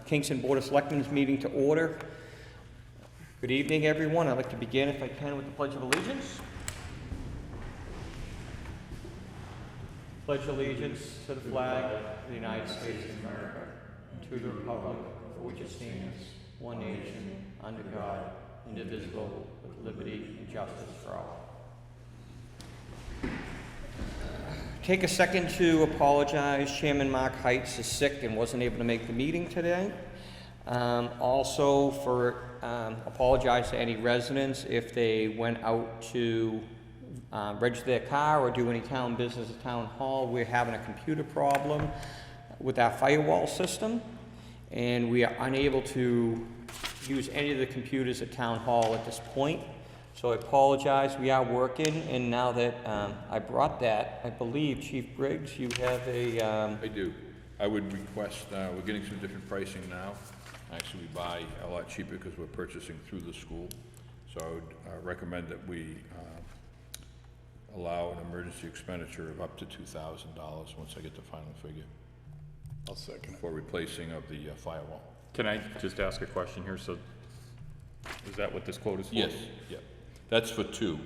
Kingston Board of Selectmen's meeting to order. Good evening, everyone. I'd like to begin, if I can, with the Pledge of Allegiance. Pledge allegiance to the flag of the United States of America, and to the republic for which it stands, one nation, under God, indivisible, with liberty and justice for all. Take a second to apologize. Chairman Mark Heitz is sick and wasn't able to make the meeting today. Also for apologize to any residents if they went out to register their car or do any town business at town hall. We're having a computer problem with our firewall system, and we are unable to use any of the computers at town hall at this point. So I apologize. We are working, and now that I brought that, I believe, Chief Briggs, you have a... I do. I would request, we're getting some different pricing now. Actually, we buy a lot cheaper because we're purchasing through the school. So I would recommend that we allow an emergency expenditure of up to $2,000 once I get the final figure. I'll second it. For replacing of the firewall. Can I just ask a question here? So, is that what this quote is for? Yes, yeah. That's for two.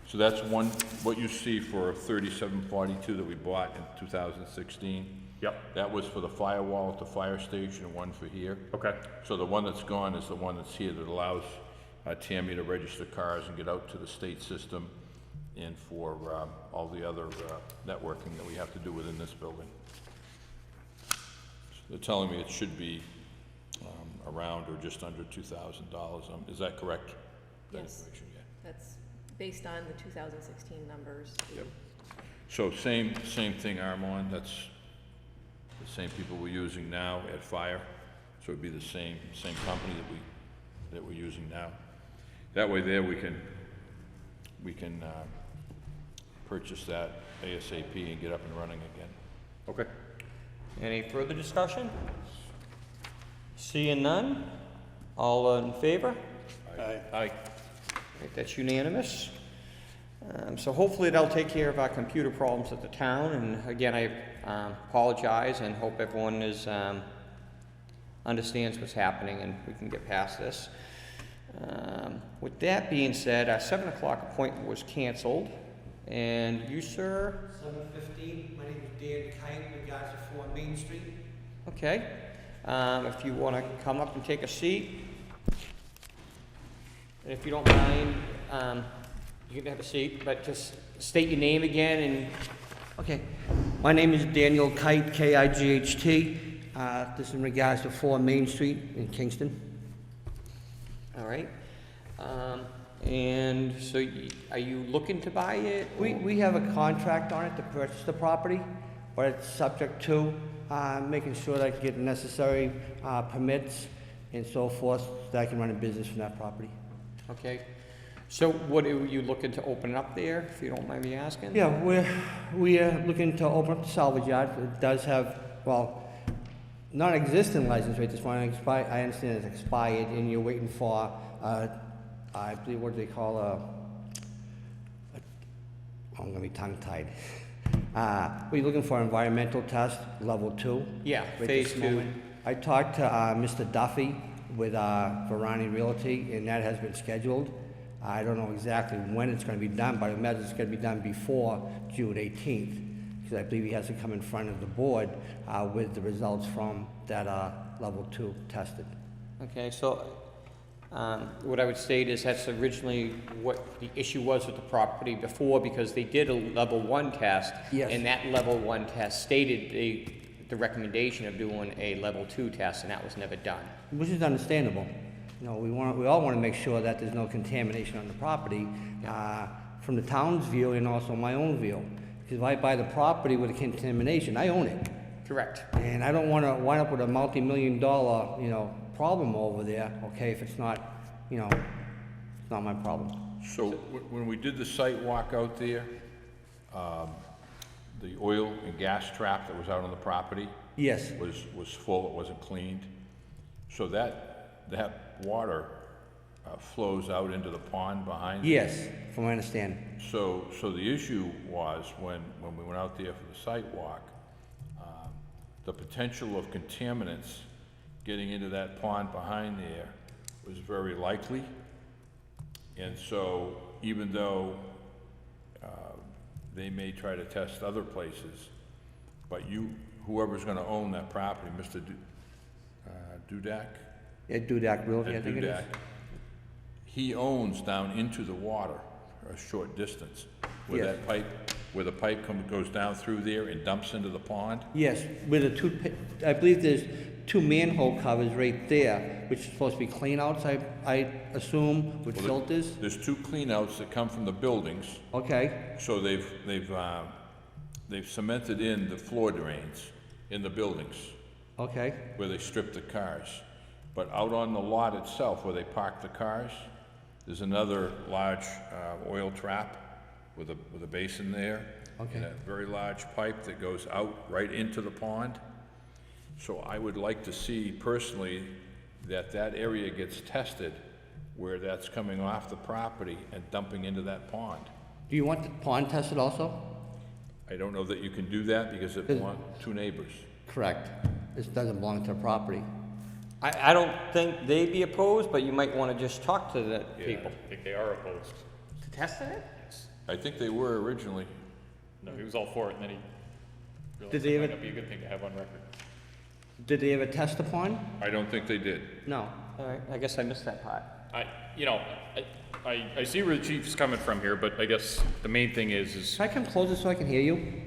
So that's one, what you see for 3742 that we bought in 2016. Yep. That was for the firewall at the fire station and one for here. Okay. So the one that's gone is the one that's here that allows Tammy to register cars and get out to the state system and for all the other networking that we have to do within this building. So they're telling me it should be around or just under $2,000. Is that correct? That Yes. information, yeah. That's based on the 2016 numbers. Yep. So same thing, Armand. That's the same people we're using now at fire. So it'd be the same company that we're using now. That way, there we can purchase that ASAP and get up and running again. Okay. Any further discussion? Seeing none? All in favor? Aye. Aye. Right, that's unanimous. So hopefully that'll take care of our computer problems at the town. And again, I apologize and hope everyone understands what's happening and we can get past this. With that being said, our 7 o'clock appointment was canceled. And you, sir? 7:15. My name is Dan Kite, regards to 4 Main Street. Okay. If you want to come up and take a seat. And if you don't mind, you can have a seat, but just state your name again and... Okay. My name is Daniel Kite, K-I-G-H-T. This is in regards to 4 Main Street in Kingston. All right. And so are you looking to buy it? We have a contract on it to purchase the property, but it's subject to making sure that I can get the necessary permits and so forth, so that I can run a business from that property. Okay. So what are you looking to open up there, if you don't mind me asking? Yeah, we are looking to open up the salvage yard. It does have, well, non-existent license rate. This one I understand it's expired, and you're waiting for, I believe, what do they call I'm gonna be tongue-tied. We're looking for environmental test, level 2. Yeah, right phase this 2. moment. I talked to Mr. Duffy with Varani Realty, and that has been scheduled. I don't know exactly when it's going to be done, but I imagine it's going to be done before June 18th, because I believe he has to come in front of the board with the results from that level 2 tested. Okay, so what I would state is that's originally what the issue was with the property before, because they did a level 1 test. Yes. And that level 1 test stated the recommendation of doing a level 2 test, and that was never done. Which is understandable. You know, we all want to make sure that there's no contamination on the property, from the town's view and also my own view. Because if I buy the property with a contamination, I own it. Correct. And I don't want to wind up with a multi-million-dollar, problem over there, okay, if it's not, it's not my problem. So when we did the site walk out there, the oil and gas trap that was out on the property Yes, was full, it wasn't cleaned. So that water flows out into the pond behind it. yes, from my understanding. So the issue was when we went out there for the site walk, the potential of contaminants getting into that pond behind there was very likely. And so even though they may try to test other places, but whoever's gonna own that property, Mr. Dudak? Yeah, Dudak Realty, I At think it is. Dudak, he owns down into the water a short distance, where Yes. that pipe, where the pipe goes down through there and dumps into the pond. Yes, with the two, I believe there's two manhole covers right there, which is supposed to be clean outs, I assume, with filters. There's two cleanouts that come from the buildings, Okay, so they've cemented in the floor drains in the buildings okay, where they strip the cars. But out on the lot itself, where they park the cars, there's another large oil trap with a basin there. Okay. And a very large pipe that goes out right into the pond. So I would like to see personally that area gets tested where that's coming off the property and dumping into that pond. do you want the pond tested also? I don't know that you can do that because it belongs to two neighbors. Correct, this doesn't belong to the property. I don't think they'd be opposed, but you might wanna just talk to the people. I think they are opposed. To test it? I think they were originally. No, he was all for it, and then he realized Did they it might ever- not be a good thing to have on record. Did they ever test the pond? I don't think they did. No. Alright, I guess I missed that part. I see where the chief's coming from here, but I guess the main thing is Can I come closer so I can hear you?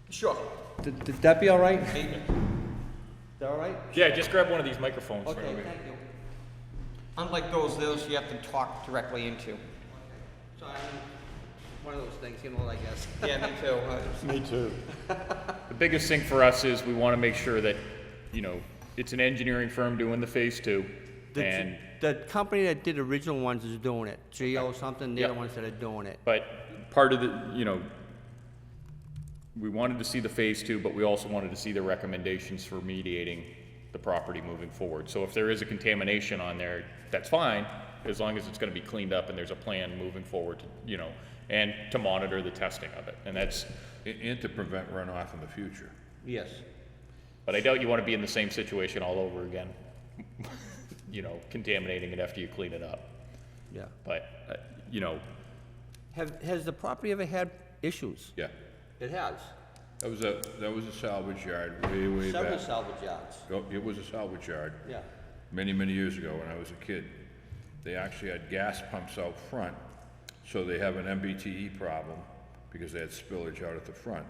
Sure. Did that be all right? Is that all right? yeah, just grab one of these microphones. Okay, right away. thank you. Unlike those you have to talk directly into. So I'm one of those things, you know, I guess. Yeah, me too. Me too. The biggest thing for us is we want to make sure that, it's an engineering firm doing the phase two, and, The company that did the original ones is doing it. Geo something, they're the Yeah. ones that are doing it. but part of the, we wanted to see the phase two, but we also wanted to see the recommendations for mediating the property moving forward. So if there is a contamination on there, that's fine, as long as it's gonna be cleaned up and there's a plan moving forward, and to monitor the testing of it, and that's, And to prevent runoff in the future. Yes. but I doubt you wanna be in the same situation all over again, contaminating it after you clean it up. Yeah. But, Has the property ever had issues? Yeah. It has. That was a salvage yard way Several back. salvage yards. Oh, it was a salvage yard. Yeah. Many years ago when I was a kid. They actually had gas pumps out front, so they have an MBTE problem because they had spillage out at the front.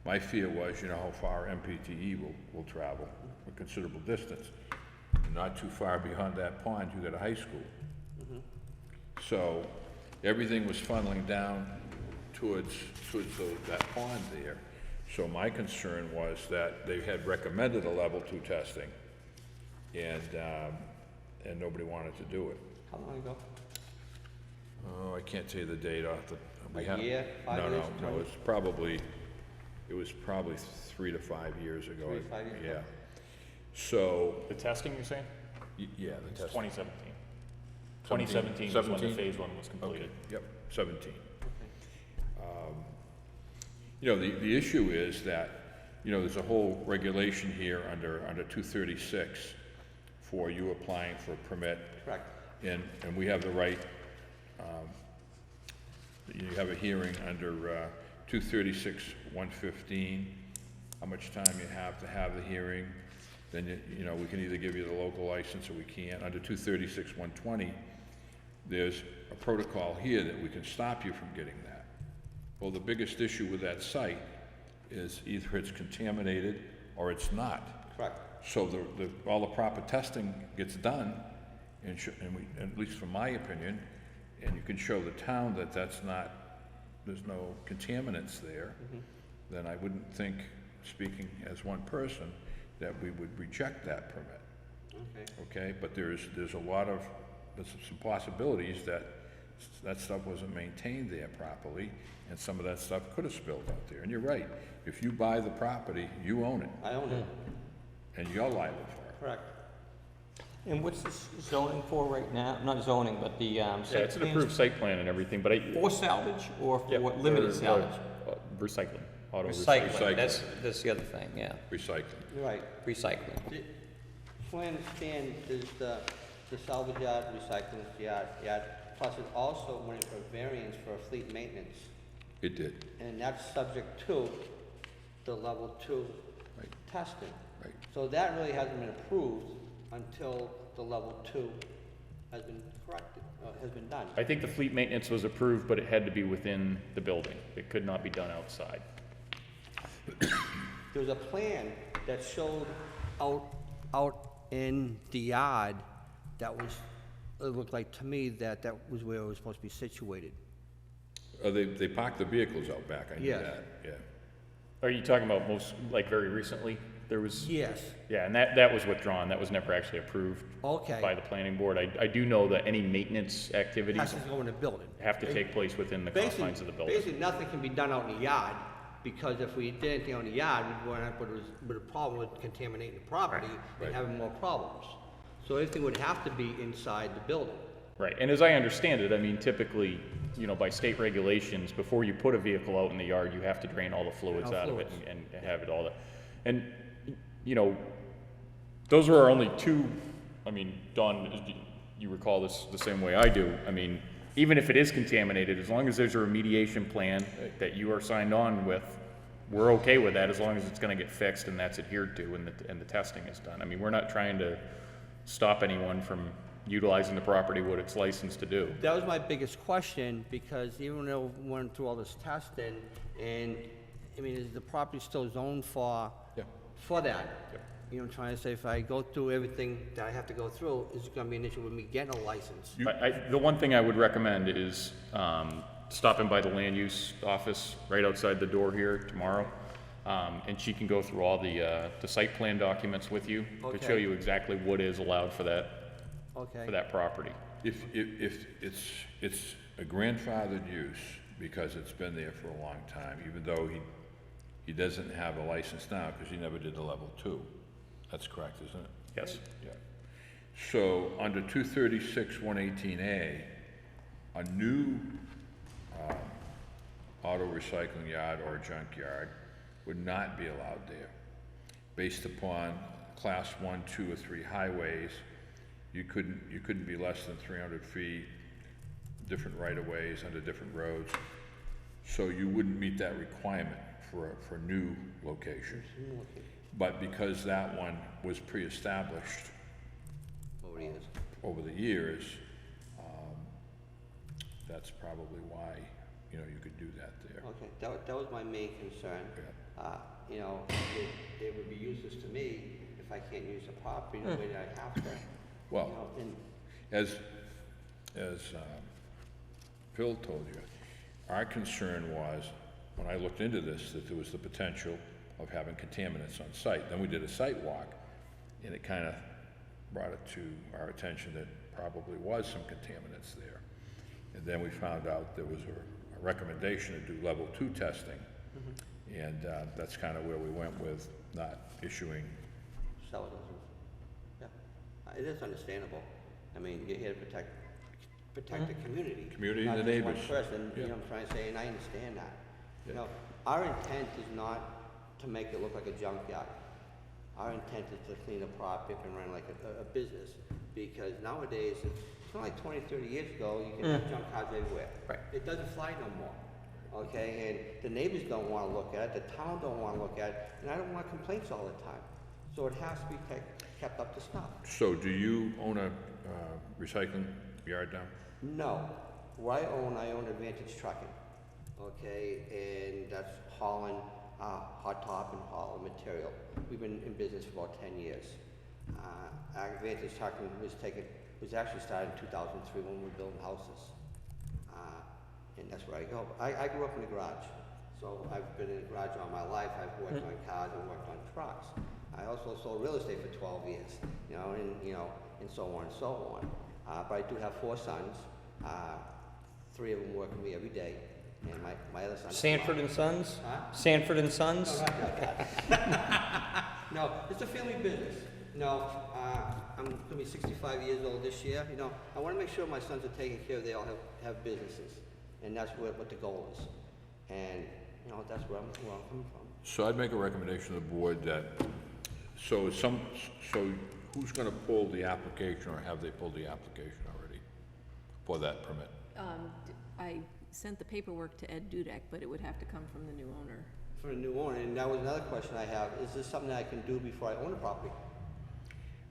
My fear was, how far MBTE will travel, a considerable distance. Not too far beyond that pond, you got a high school. So everything was funneling down towards that pond there. So my concern was that they had recommended a level 2 testing, and nobody wanted to do it. How long ago? Oh, I can't tell you the date off the. we A had- year, 5 No, years, no, 20? it was probably 3 to 5 years ago. 3 to 5 years ago. Yeah. So, the testing, you're saying? yeah, the It's testing. 2017. 2017 is when the 17? phase one was completed. Yep, 17. The issue is that, there's a whole regulation here under 236 for you applying for a permit. Correct. And we have the right, you have a hearing under 236-115, how much time you have to have the hearing. Then, we can either give you the local license or we can't. Under 236-120, there's a protocol here that we can stop you from getting that. Well, the biggest issue with that site is either it's contaminated or it's not. Correct. So all the proper testing gets done, and at least from my opinion, and you can show the town that there's no contaminants there, then I wouldn't think, speaking as one person, that we would reject that permit. Okay, but there's some possibilities that stuff wasn't maintained there properly, and some of that stuff could have spilled out there. And you're right, if you buy the property, you own it, I own it. and you're liable for it. Correct. And what's this zoning for right now? Not zoning, but the, Yeah, site it's an plans approved site plan and everything, but for salvage or Yeah, for what, limited or, salvage? Recycling, auto Recycling, recycling. that's the other thing, yeah. Recycling. You're right. Recycling. from what I understand, there's the salvage yard, recycling yard, plus it also went for variance for fleet maintenance. It did, And that's subject to the level 2 Right. testing. right. So that really hasn't been approved until the level 2 has been corrected, has been done. I think the fleet maintenance was approved, but it had to be within the building. It could not be done outside. There was a plan that showed out in the yard that was, it looked like to me that was where it was supposed to be situated. They parked the vehicles out back, I knew Yes. that, yeah. Are you talking about like very recently? There was, Yes, yeah, and that was withdrawn. That was never actually approved okay. by the planning board. I do know that any maintenance activities Has to go in the building. have to take place within the confines of the building. Basically, nothing can be done out in the yard, because if we did anything out in the yard, we'd wind up with a problem with contaminating the property Right. and having more problems. So everything would have to be inside the building. Right, and as I understand it, I mean, typically, you know, by state regulations, before you put a vehicle out in the yard, you have to drain all the fluids All out of it fluids. and have it all that. And, you know, those are our only two, I mean, Don, you recall this the same way I do. I mean, even if it is contaminated, as long as there's a remediation plan that you are signed on with, we're okay with that, as long as it's gonna get fixed and that's adhered to and the testing is done. I mean, we're not trying to stop anyone from utilizing the property what it's licensed to do. That was my biggest question, because even though we went through all this testing, and, I mean, is the property still zoned for, Yeah. for that? You know, I'm trying to say, if I go through everything that I have to go through, is it gonna be an issue with me getting a license? The one thing I would recommend is stopping by the land use office right outside the door here tomorrow. And she can go through all the site plan documents with you to show Okay. you exactly what is allowed for Okay. that property. If it's a grandfathered use, because it's been there for a long time, even though he doesn't have a license now, because he never did the level 2. That's correct, isn't it? Yes. Yeah. So, under 236-118A, a new auto recycling yard or junkyard would not be allowed there. Based upon class 1, 2, or 3 highways, you couldn't be less than 300 feet, different right-of-ways under different roads. So you wouldn't meet that requirement for new locations. But because that one was pre-established Over the years. over the years, that's probably why, you know, you could do that there. Okay, that was my main concern. You know, it would be useless to me if I can't use the property the way that I have to. Well, You know, and as Phil told you, our concern was, when I looked into this, that there was the potential of having contaminants on site. Then we did a site walk, and it kind of brought it to our attention that probably was some contaminants there. And then we found out there was a recommendation to do level 2 testing. And that's kind of where we went with not issuing. so it doesn't, yeah. It is understandable. I mean, you're here to protect the community. Community and not the just one neighbors. person, you Yeah. know what I'm trying to say, and I understand that. You Yeah. know, our intent is not to make it look like a junkyard. Our intent is to clean the property up and run like a business, because nowadays, it's not like 20, 30 years ago, you can have junk cars everywhere. Right. It doesn't fly no more, okay? And the neighbors don't wanna look at it, the town don't wanna look at it, and I don't want complaints all the time. So it has to be kept up to snuff. So do you own a recycling yard now? No, where I own Advantage Trucking, okay, and that's hauling, hot top and hauling material. We've been in business for about 10 years. Our Advantage Trucking was actually started in 2003 when we were building houses. And that's where I go. I grew up in the garage, so I've been in the garage all my life. I've worked on cars and worked on trucks. I also sold real estate for 12 years, you know, and so on and so on. But I do have 4 sons. 3 of them work with me every day, and my other son. Sanford and Sons? Huh? Sanford and Sons? No, not that. No, it's a family business. No, I'm gonna be 65 years old this year, you know. I wanna make sure my sons are taken care of, they all have businesses. And that's what the goal is. And, you know, that's where I'm coming from. So I'd make a recommendation to the board that, so who's gonna pull the application, or have they pulled the application already for that permit? I sent the paperwork to Ed Dudek, but it would have to come from the new owner. For a new owner, and that was another question I have, is this something that I can do before I own a property?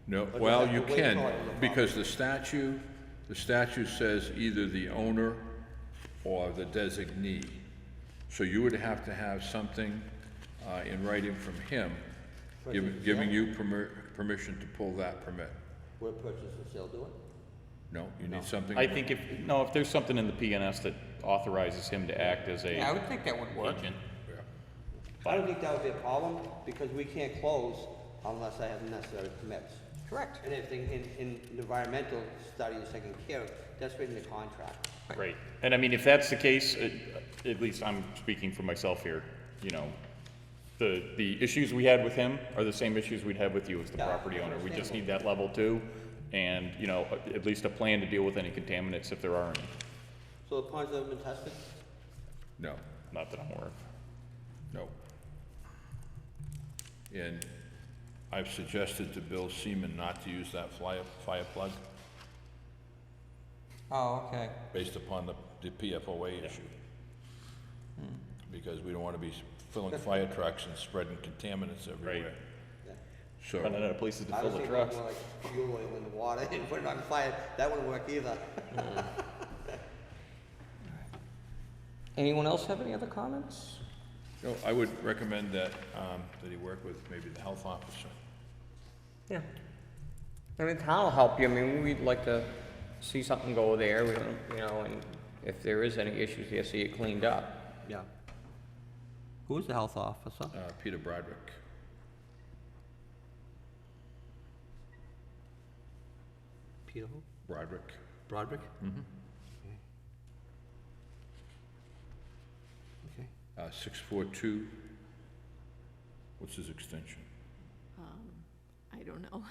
No, do well, I have you to wait can, till I own the because the statute says either the owner or the designee. So you would have to have something, in writing from him, giving you permission to pull that permit. Would purchase and sale do it? No, you need something. I think if there's something in the PNS that authorizes him to act as a Yeah, I would think that would work. agent. Yeah. I don't think that would be a problem, because we can't close unless I have the necessary permits. Correct. And everything in the environmental study is taken care of, that's written in the contract. Right, and I mean, if that's the case, at least I'm speaking for myself here, you know, the issues we had with him are the same issues we'd have with you as the Yeah, property owner. We just understandable. need that level 2, and, you know, at least a plan to deal with any contaminants if there are any. So the ponds have been tested? No, Not that I'm aware of. no. And I've suggested to Bill Seaman not to use that fire plug Oh, okay. based upon the PFOA issue. Because we don't wanna be filling fire trucks and spreading contaminants everywhere. Yeah. So, Running out of places to I fill was the thinking trucks. more like fuel oil in the water and put it on fire, that wouldn't work either. Anyone else have any other comments? no, I would recommend that, that he work with maybe the health officer. Yeah. I mean, town will help you. I mean, we'd like to see something go there, we don't, you know, and if there is any issues here, see it cleaned up. Yeah. Who is the health officer? Peter Broderick. Peter who? Broderick. Broderick? Mm-hmm. Okay. 642, what's his extension? I don't know.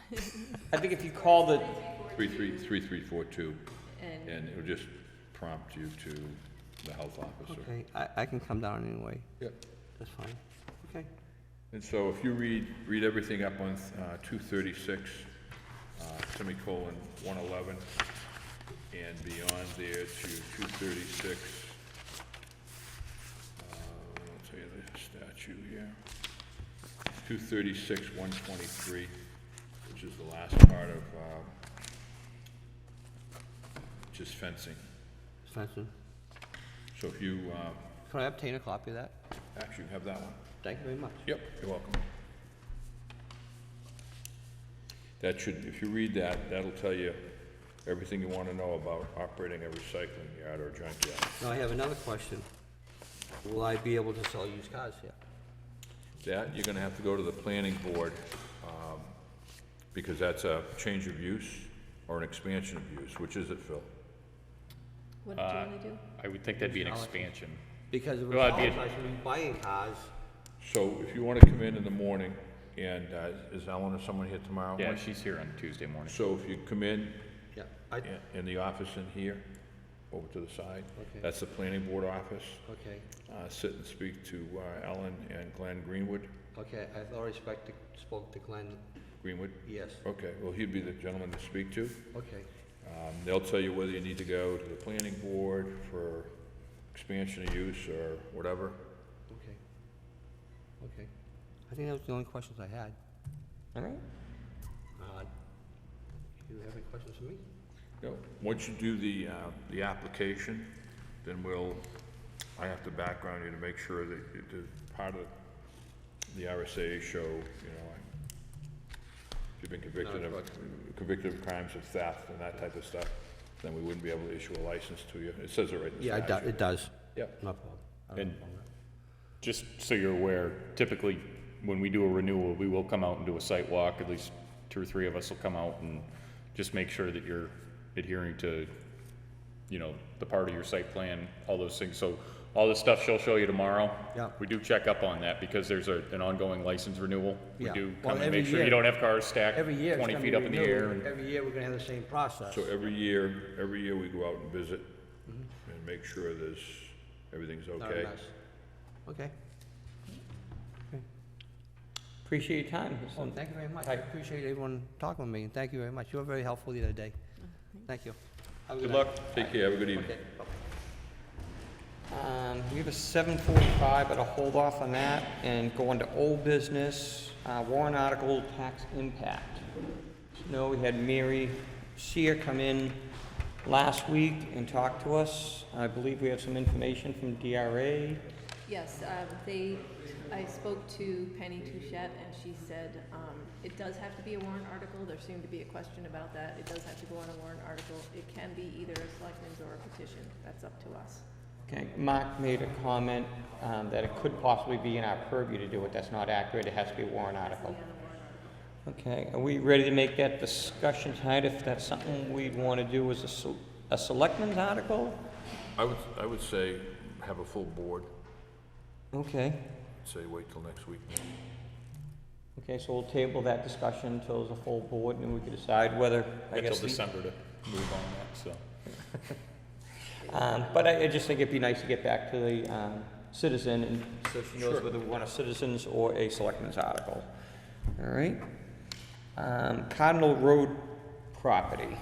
I think if you call the, 3342, And and it'll just prompt you to the health officer. Okay, I can come down anyway, Yep. that's fine. Okay. And so if you read everything up on 236, semicolon 111, and beyond there to 236, I'll tell you the statute here, 236, 123, which is the last part of, just fencing. Svensson, So if you, can I obtain a copy of that? actually have that one. Thank you very much. Yep, you're welcome. That should, if you read that, that'll tell you everything you want to know about operating a recycling yard or junkyard. Now, I have another question. Will I be able to sell used cars here? That, you're gonna have to go to the planning board, because that's a change of use or an expansion of use. Which is it, Phil? what did you want to do? I would think that'd be an expansion. Because if it's Well, all, it'd be I should be buying cars. So if you want to come in the morning, and is Ellen or someone here tomorrow? Yeah, she's here on Tuesday morning. So if you come in, Yeah. in the office in here, over to the side, Okay. that's the planning board office. Okay, Sit and speak to Ellen and Glenn Greenwood. okay, I've already spoke to Glenn, Greenwood? yes, Okay, well, he'd be the gentleman to speak to. okay, They'll tell you whether you need to go to the planning board for expansion of use or whatever. okay, okay. I think that was the only questions I had. all right? Do you have any questions for me? No, once you do the application, then I have to background you to make sure that part of the RSA show, if you've been convicted of crimes of theft and that type of stuff, then we wouldn't be able to issue a license to you. It says it right in the Yeah, statute. it does. Yep. No problem. I don't And- have a problem with Just so you're aware, typically, when we do a renewal, we will come out and do a site walk, at least 2 or 3 of us will come out and just make sure that you're adhering to, you know, the part of your site plan, all those things. So all this stuff she'll show you tomorrow. Yeah. We do check up on that because there's an ongoing license renewal. We Yeah. do Well, come and every make sure year- you don't have cars that. stacked Every year it's 20 gonna feet be up in the renewed. air. and- Every year we're gonna have the same process. So every year we go out and visit and make sure everything's Not a okay. mess. Okay. appreciate your time. Oh, thank you very much. I Right. appreciate everyone talking with me, and thank you very much. You were very helpful the other day. Thank you. Have a Good night. luck. Take care, have a good evening. Okay, bye-bye. We have a 7:45, but I'll hold off on that and go on to old business, warrant article tax impact. No, we had Mary Sear come in last week and talk to us. I believe we have some information from DRA. Yes, I spoke to Penny Touchette, and she said, it does have to be a warrant article. There seemed to be a question about that. It does have to go on a warrant article. It can be either a selectmen's or a petition. That's up to us. Okay, Mark made a comment that it could possibly be in our purview to do it. That's not accurate. It has to be a warrant article. Be on a warrant article. Okay, are we ready to make that discussion tonight? If that's something we'd want to do as a selectmen's article? I would say have a full board, Okay. say wait till next week. Okay, so we'll table that discussion until there's a full board, and we can decide whether, I Until guess. December to move on that, so. But I just think it'd be nice to get back to the citizen, and so she knows whether we want a citizens or a selectmen's article. All right? Cardinal Road property.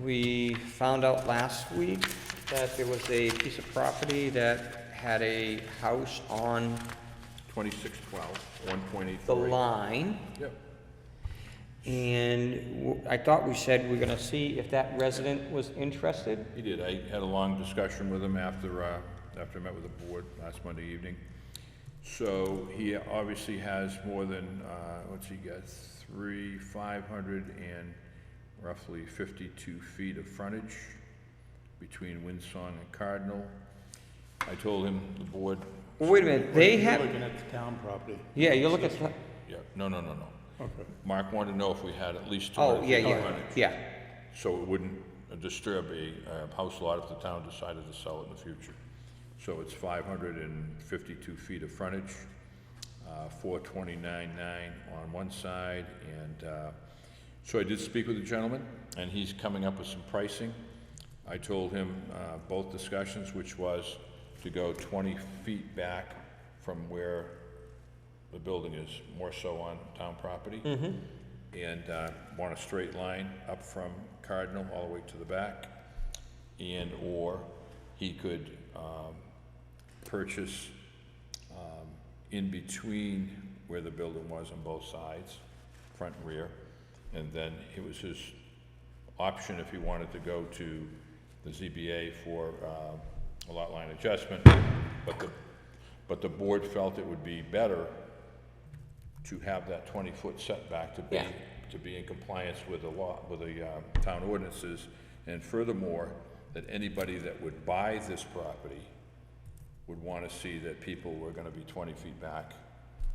We found out last week that there was a piece of property that had a house on 2612, 1.83. the line. Yep. And I thought we said we're gonna see if that resident was interested. He did. I had a long discussion with him after I met with the board last Monday evening. So he obviously has more than, what's he got, 500 and roughly 52 feet of frontage between Windsong and Cardinal. I told him, the board, Well, wait a minute, they You're have, looking at the town property. yeah, you look at, yeah, no. Okay. Mark wanted to know if we had at least oh, 200 yeah, feet of yeah, frontage. yeah. So it wouldn't disturb a house lot if the town decided to sell it in the future. So it's 552 feet of frontage, 429.9 on one side, and so I did speak with the gentleman, and he's coming up with some pricing. I told him both discussions, which was to go 20 feet back from where the building is, more so on town property. And want a straight line up from Cardinal all the way to the back. And or he could purchase in between where the building was on both sides, front and rear. And then it was his option if he wanted to go to the ZBA for a lot line adjustment. But the board felt it would be better to have that 20-foot setback to be, Yeah. to be in compliance with the law, with the town ordinances. And furthermore, that anybody that would buy this property would want to see that people were gonna be 20 feet back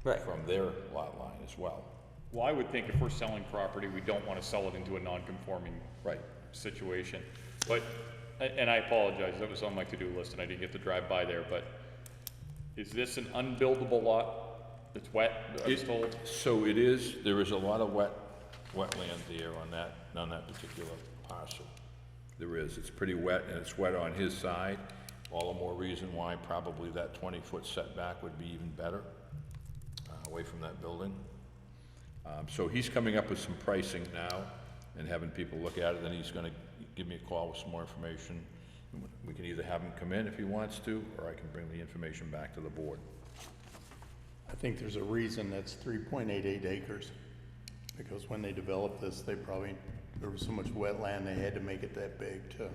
Right. from their lot line as well. Well, I would think if we're selling property, we don't want to sell it into a non-conforming Right. situation. But, and I apologize, that was on my to-do list and I didn't get to drive by there, but is this an unbuildable lot that's wet, I was told? So it is, there is a lot of wetland there on that particular parcel. There is, it's pretty wet, and it's wet on his side. All the more reason why probably that 20-foot setback would be even better, away from that building. So he's coming up with some pricing now and having people look at it, then he's gonna give me a call with some more information. We can either have him come in if he wants to, or I can bring the information back to the board. I think there's a reason that's 3.88 acres. Because when they developed this, there was so much wetland, they had to make it that big to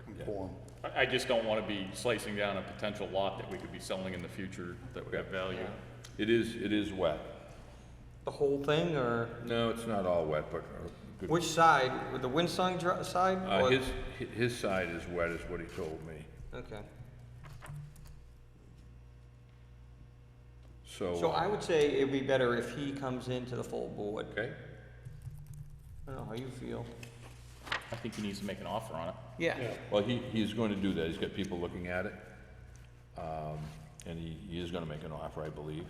conform. I just don't want to be slicing down a potential lot that we could be selling in the future that would have value. It is wet. The whole thing, or No, it's not all wet, but good. which side? The Windsong side? or- His side is wet, is what he told me. Okay. So. So I would say it'd be better if he comes into the full board. Okay, I don't know how you feel. I think he needs to make an offer on it. Yeah. well, he's going to do that, he's got people looking at it. And he is gonna make an offer, I believe.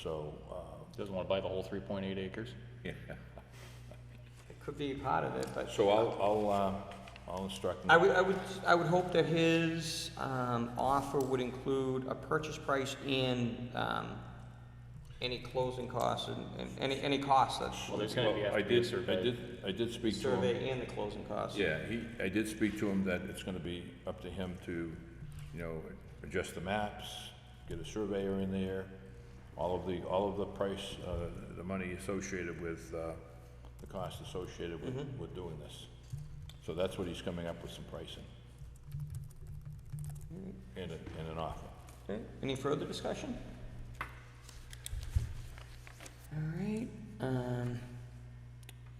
So, Doesn't want to buy the whole 3.8 acres. yeah, It could be part of it, but. so I'll instruct him. I would hope that his offer would include a purchase price and any closing costs and any costs that's Well, there's gonna be, Well, have to be a survey. I did speak to him. survey and the closing costs. Yeah, I did speak to him that it's gonna be up to him to, you know, adjust the maps, get a surveyor in there, all of the price, the money associated with, the cost associated with doing this. So that's what he's coming up with, some pricing. And an offer. Okay, any further discussion? All right,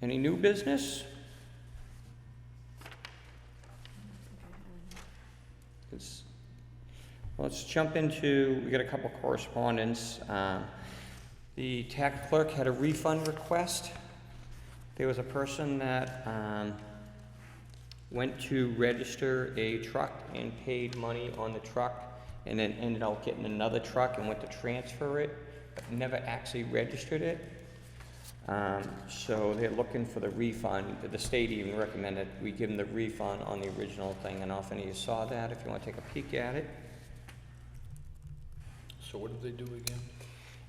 any new business? Let's jump into, we got a couple correspondence. The tax clerk had a refund request. There was a person that, went to register a truck and paid money on the truck and then ended up getting another truck and went to transfer it, but never actually registered it. So they're looking for the refund. The state even recommended we give them the refund on the original thing. I don't know if any of you saw that, if you want to take a peek at it. So what did they do again?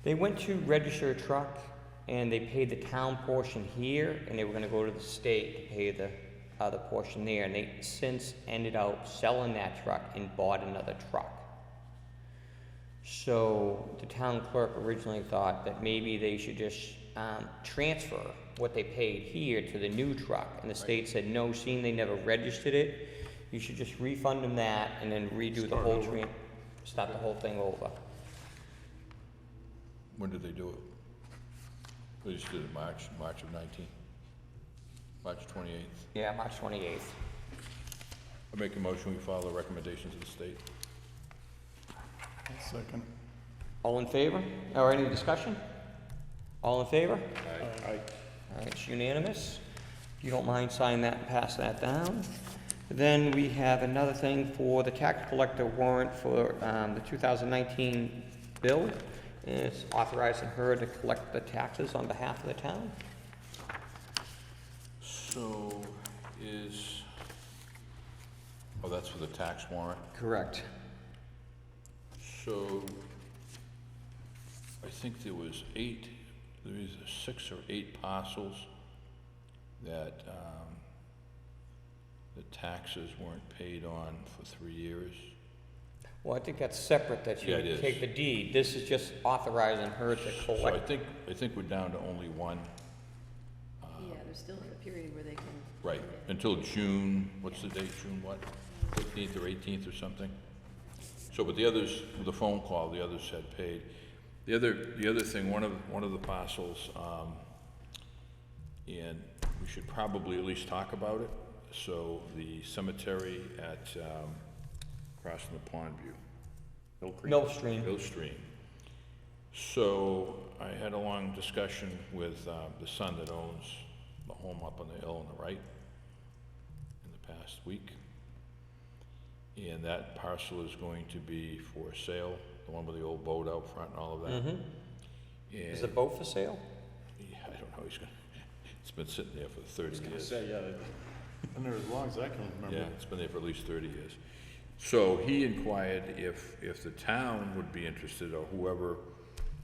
They went to register a truck and they paid the town portion here and they were gonna go to the state to pay the other portion there, and they since ended up selling that truck and bought another truck. So the town clerk originally thought that maybe they should just transfer what they paid here to the new truck, and the state said, no, seeing they never registered it, you should just refund them that and then redo the whole start the whole thing over. When did they do it? They just did it March of 19, March 28th. Yeah, March 28th. I make a motion, we follow the recommendations of the state. Second. All in favor? Or any discussion? All in favor? Aye. All right, it's unanimous. If you don't mind signing that and pass that down. Then we have another thing for the tax collector warrant for the 2019 bill. And it's authorizing her to collect the taxes on behalf of the town. So oh, that's for the tax warrant. Correct. So I think there was 6 or 8 parcels that the taxes weren't paid on for 3 years. Well, I think that's separate, that you Yeah, it is. take the deed. This is just authorizing her to So I collect. think we're down to only one. Yeah, there's still a period where they can. Right, until June, what's the date, June what? 15th or 18th or something? So, but the others, with the phone call, the others had paid. The other thing, one of the parcels, and we should probably at least talk about it. So the cemetery at, across from the Pond View. Mill Stream. Mill Stream. So I had a long discussion with the son that owns the home up on the hill on the right in the past week. And that parcel is going to be for sale, the one with the old boat out front and all of that. Is the boat for sale? Yeah, I don't know, it's been sitting there for 30 years. Been there as long as I can remember. Yeah, it's been there for at least 30 years. So he inquired if the town would be interested, or whoever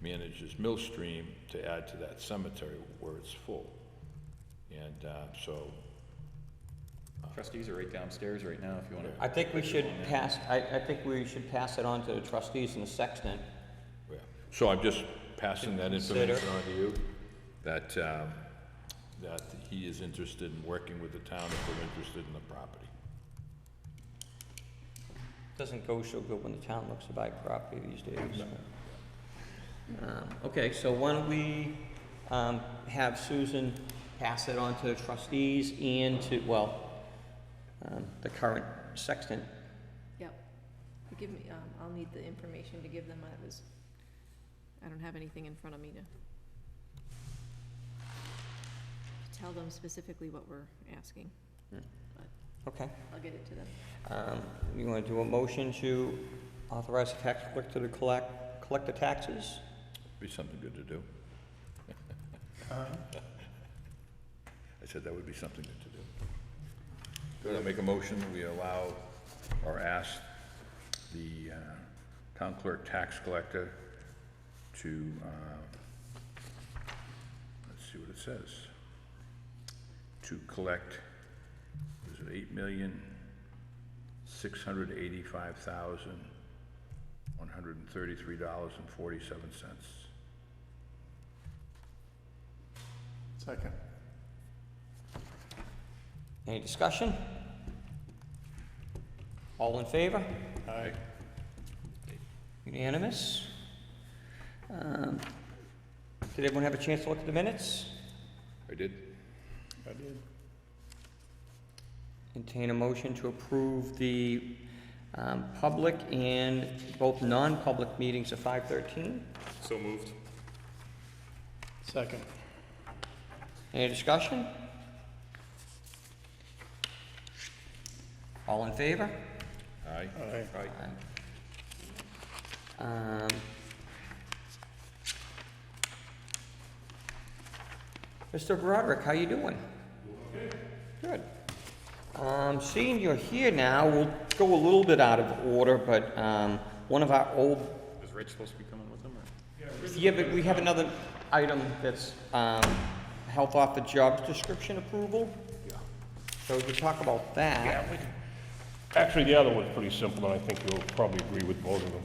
manages Mill Stream, to add to that cemetery where it's full. And so, Trustees are right downstairs right now if you want to. I think we should pass, I think we should pass it on to the trustees and the sexton. yeah. So I'm just passing that Consider. information on to you, that, that he is interested in working with the town if they're interested in the property. Doesn't go so good when the town looks to buy property these days. Okay, so why don't we have Susan pass it on to the trustees and to, well, the current sexton. Yep. You give me, I'll need the information to give them. I don't have anything in front of me to tell them specifically what we're asking. Okay. I'll get it to them. You want to do a motion to authorize the tax collector to collect the taxes? Be something good to do. I said that would be something good to do. Good, I'll make a motion, we allow or ask the town clerk tax collector to see what it says. To collect, is it $8,685,133.47. Second. Any discussion? All in favor? Aye. Unanimous? Did everyone have a chance to look at the minutes? I did. I did. Entertain a motion to approve the public and both non-public meetings of 5:13. So moved. Second. Any discussion? All in favor? Aye. Aye. Mr. Broderick, how you doing? Good. Seeing you're here now, we'll go a little bit out of order, but one of our old, Is Rich supposed to be coming with them, or? yeah, but we have another item that's health off the job description approval. Yeah. So we can talk about that. Yeah, actually, the other one's pretty simple, and I think you'll probably agree with both of them.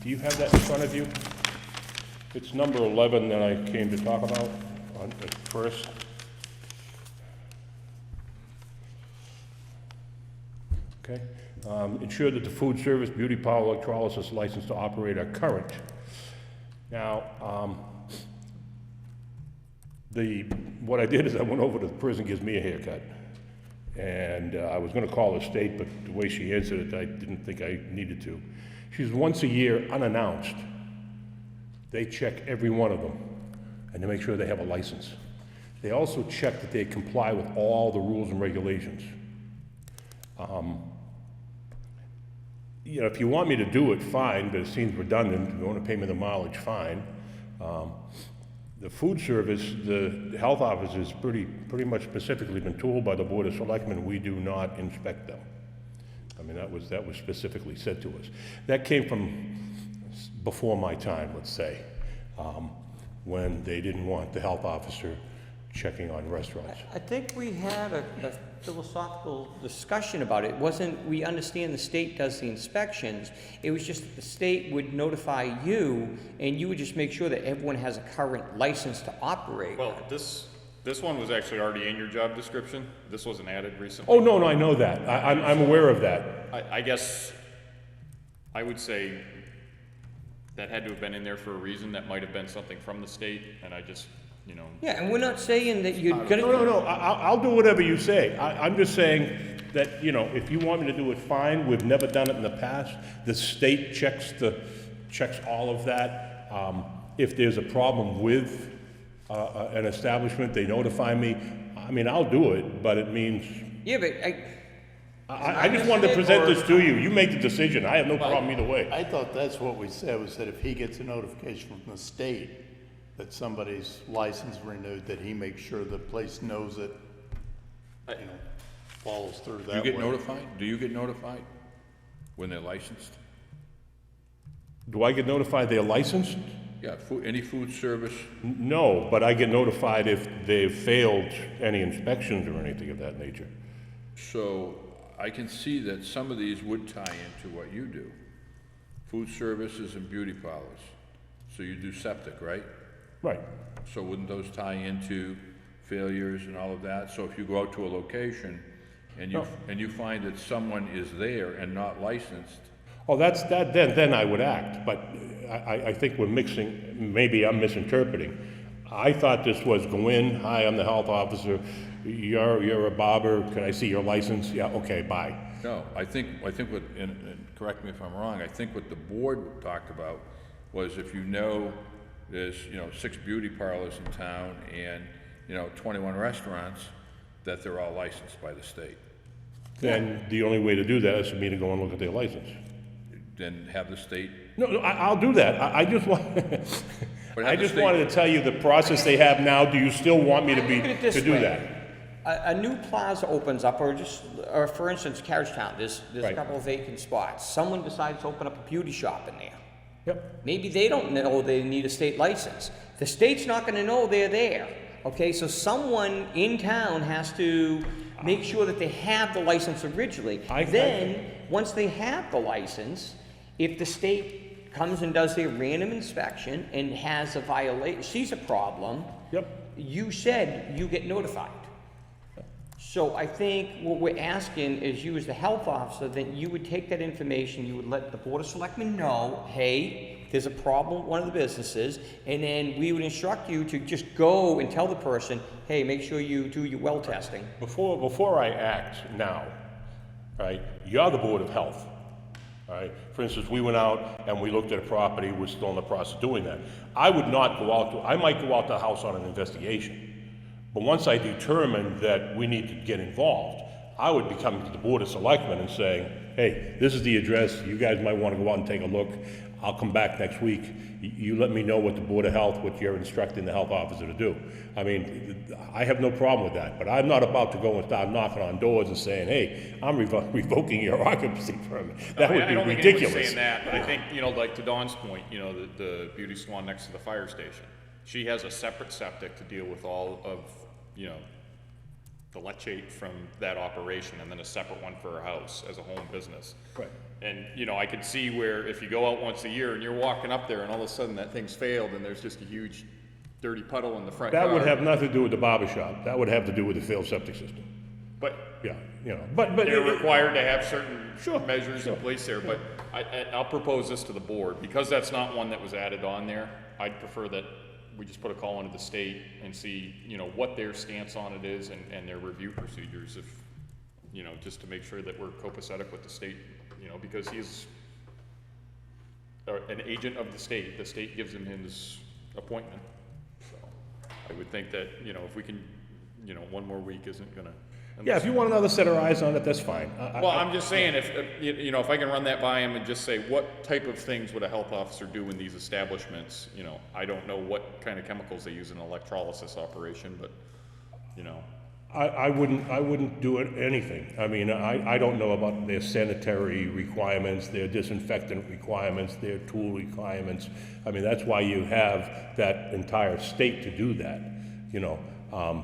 Do you have that in front of you? It's number 11 that I came to talk about at first. Okay. Ensure that the food service, beauty parlor, electrolysis license to operate are current. Now, what I did is I went over to the prison, gives me a haircut. And I was gonna call the state, but the way she answered it, I didn't think I needed to. She's once a year, unannounced. They check every one of them, and they make sure they have a license. They also check that they comply with all the rules and regulations. You know, if you want me to do it, fine, but it seems redundant. If you wanna pay me the mileage, fine. The food service, the health office has pretty much specifically been told by the Board of Selectmen, we do not inspect them. I mean, that was specifically said to us. That came from before my time, let's say, when they didn't want the health officer checking on restaurants. I think we had a philosophical discussion about it. It wasn't, we understand the state does the inspections. It was just that the state would notify you, and you would just make sure that everyone has a current license to operate. Well, this one was actually already in your job description. This wasn't added recently. Oh, no, I know that. I'm aware of that. I guess I would say that had to have been in there for a reason. That might have been something from the state, and I just, you know. Yeah, and we're not saying that you're gonna. No, I'll do whatever you say. I'm just saying that, you know, if you want me to do it, fine. We've never done it in the past. The state checks all of that. If there's a problem with an establishment, they notify me. I mean, I'll do it, but it means, Yeah, but I just wanted to present this to you. You make the decision. I have no problem either way. I thought that's what we said, was that if he gets a notification from the state that somebody's license renewed, that he makes sure the place knows it, you know, follows through that way. Do you get notified? Do you get notified when they're licensed? Do I get notified they're licensed? Yeah, any food service, No, but I get notified if they've failed any inspections or anything of that nature. so I can see that some of these would tie into what you do. Food services and beauty parlors. So you do septic, right? Right. So wouldn't those tie into failures and all of that? So if you go out to a location and you find that someone is there and not licensed, Oh, then I would act, but I think we're mixing, maybe I'm misinterpreting. I thought this was go in, hi, I'm the health officer, you're a barber, can I see your license? Yeah, okay, bye. no, I think what, and correct me if I'm wrong, I think what the board talked about was if you know there's, 6 beauty parlors in town and, 21 restaurants, that they're all licensed by the state. Then the only way to do that is for me to go and look at their license. Then have the state, No, I'll do that. I just want, But I have the just state- wanted to tell you the process they have now. Do you still want me to Look at it this do way. that? A new plaza opens up, or for instance, Carriage Town, there's a Right. couple of vacant spots. Someone decides to open up a beauty shop in there. Yep. Maybe they don't know they need a state license. The state's not gonna know they're there, okay? So someone in town has to make sure that they have the license originally. Then, once they have the license, if the state comes and does their random inspection and has a violation, sees a problem, Yep. you said you get notified. So I think what we're asking is you as the health officer, that you would take that information, you would let the Board of Selectmen know, hey, there's a problem with one of the businesses, and then we would instruct you to just go and tell the person, hey, make sure you do your well testing. Before I act now, right, you're the Board of Health, all right? For instance, we went out and we looked at a property, we're still in the process of doing that. I would not go out to, I might go out to the house on an investigation, but once I determine that we need to get involved, I would be coming to the Board of Selectmen and saying, hey, this is the address, you guys might want to go out and take a look. I'll come back next week. You let me know what the Board of Health, what you're instructing the health officer to do. I mean, I have no problem with that, but I'm not about to go and start knocking on doors and saying, hey, I'm revoking your occupancy permit. That would I be don't think anyone's ridiculous. saying that, but I think, you know, like to Dawn's point, you know, the beauty salon next to the fire station. She has a separate septic to deal with all of, you know, the leachate from that operation, and then a separate one for her house as a home business. Right. And, you know, I could see where if you go out once a year and you're walking up there and all of a sudden that thing's failed and there's just a huge dirty puddle in the front yard. That would have nothing to do with the barber shop. That would have to do with the failed septic system. But Yeah, you know, but. they're required to have certain Sure, measures in place there, but I'll propose this to the board. Because that's not one that was added on there, I'd prefer that we just put a call into the state and see, you know, what their stance on it is and their review procedures, if, you know, just to make sure that we're copacetic with the state, you know, because he's an agent of the state gives him his appointment. So I would think that, you know, if we can, you know, one more week isn't gonna. Yeah, if you want another set of eyes on it, that's fine. Well, I'm just saying, if, you know, if I can run that by him and just say, what type of things would a health officer do in these establishments? You know, I don't know what kind of chemicals they use in an electrolysis operation, but, you know. I wouldn't do it, anything. I mean, I don't know about their sanitary requirements, their disinfectant requirements, their tool requirements. I mean, that's why you have that entire state to do that, you know.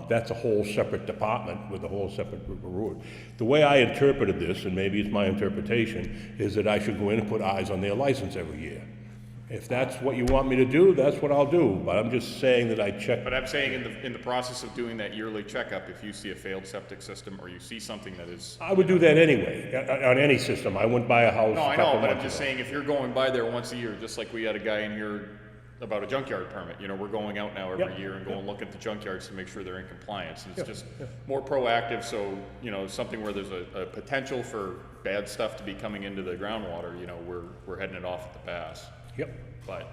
That's a whole separate department with a whole separate group of rules. The way I interpreted this, and maybe it's my interpretation, is that I should go in and put eyes on their license every year. If that's what you want me to do, that's what I'll do, but I'm just saying that I check. But I'm saying in the process of doing that yearly checkup, if you see a failed septic system or you see something that is. I would do that anyway, on any system. I wouldn't buy a house No, a I couple know, but I'm months just ago. saying, if you're going by there once a year, just like we had a guy in here about a junkyard permit, you know, we're going out now every Yep, year and go and look at the junkyards to make sure they're in compliance. And it's Yeah, just more proactive, so, you know, something where there's a potential for bad stuff to be coming into the groundwater, you know, we're heading it off at the pass. Yep. But,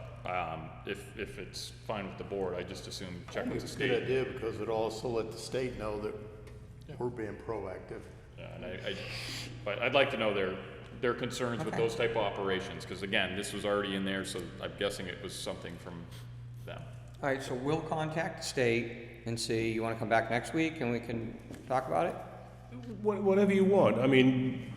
if it's fine with the board, I just assume check with the It's a good state. idea, because it also let the state know that we're being proactive. Yeah, and but I'd like to know their concerns with those type of operations, because again, this was already in there, so I'm guessing it was something from them. All right, so we'll contact the state and see, you wanna come back next week and we can talk about it? Whatever you want. I mean,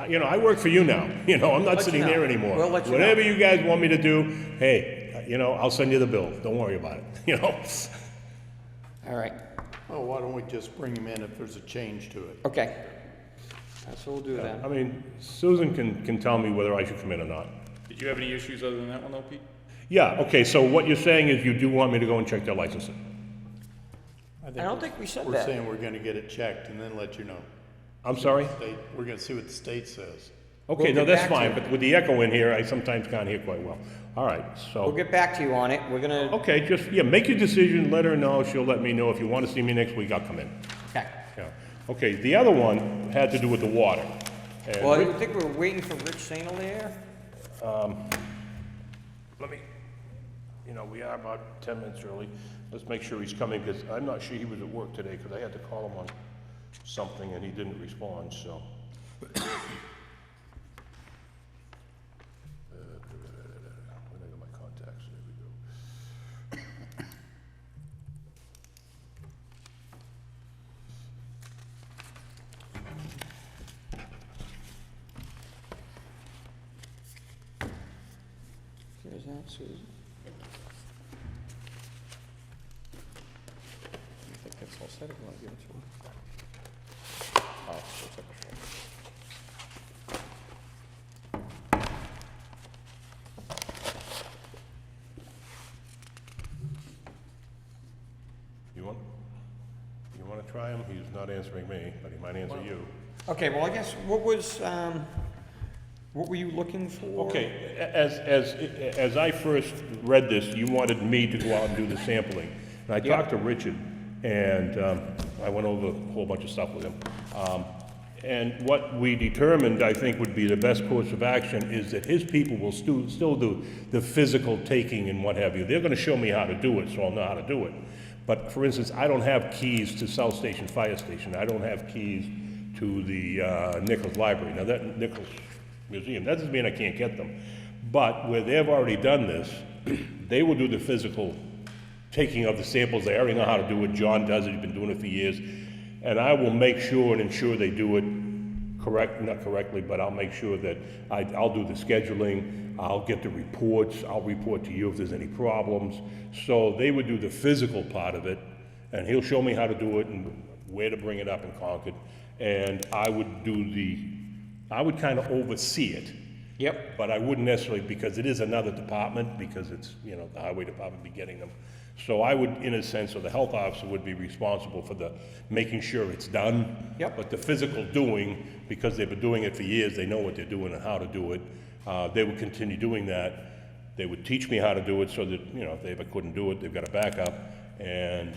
you know, I work for you now. You know, I'm not Let you sitting know. there anymore. We'll let you know. Whatever you guys want me to do, hey, you know, I'll send you the bill. Don't worry about it, you know? All right, Well, why don't we just bring him in if there's a change to it? okay. That's what we'll do then. I mean, Susan can tell me whether I should come in or not. Did you have any issues other than that one though, Pete? Yeah, okay, so what you're saying is you do want me to go and check their licensing? I don't think we said We're that. saying we're gonna get it checked and then let you know. I'm sorry? We're gonna see what the state says. Okay, We'll no, get that's back to fine, you. but with the echo in here, I sometimes can't hear quite well. All right, We'll so, get back to you on it. We're gonna, okay, just, yeah, make your decision, let her know, she'll let me know. If you want to see me next week, I'll come in. okay. Yeah. Okay, the other one had to do with the water. And Well, Rick- I think we're waiting for Rich Sainal there. let me, you know, we are about 10 minutes early. Let's make sure he's coming, because I'm not sure he was at work today, because I had to call him on something and he didn't respond, so. Where did I get my contacts? There we go. There's that, Susan. It's all set if you want to give it to him. Oh, looks like a phone. You want to try him? He's not answering me, but he might answer you. Okay, well, I guess, what were you looking for? Okay, as I first read this, you wanted me to go out and do the sampling. And I Yep. talked to Richard, and I went over a whole bunch of stuff with him. And what we determined, I think, would be the best course of action is that his people will still do the physical taking and what have you. They're gonna show me how to do it, so I'll know how to do it. But for instance, I don't have keys to South Station Fire Station. I don't have keys to the Nichols Library. Now, that Nichols Museum, that doesn't mean I can't get them. But where they've already done this, they will do the physical taking of the samples. They already know how to do it. John does it. He's been doing it for years. And I will make sure and ensure they do it not correctly, but I'll make sure that I'll do the scheduling. I'll get the reports. I'll report to you if there's any problems. So they would do the physical part of it, and he'll show me how to do it and where to bring it up in Concord. And I would kind of oversee it. Yep. But I wouldn't necessarily, because it is another department, because it's, the highway department be getting them. So I would, in a sense, or the health officer would be responsible for making sure it's done. Yep. But the physical doing, because they've been doing it for years, they know what they're doing and how to do it. They would continue doing that. They would teach me how to do it so that, if they ever couldn't do it, they've got a backup. And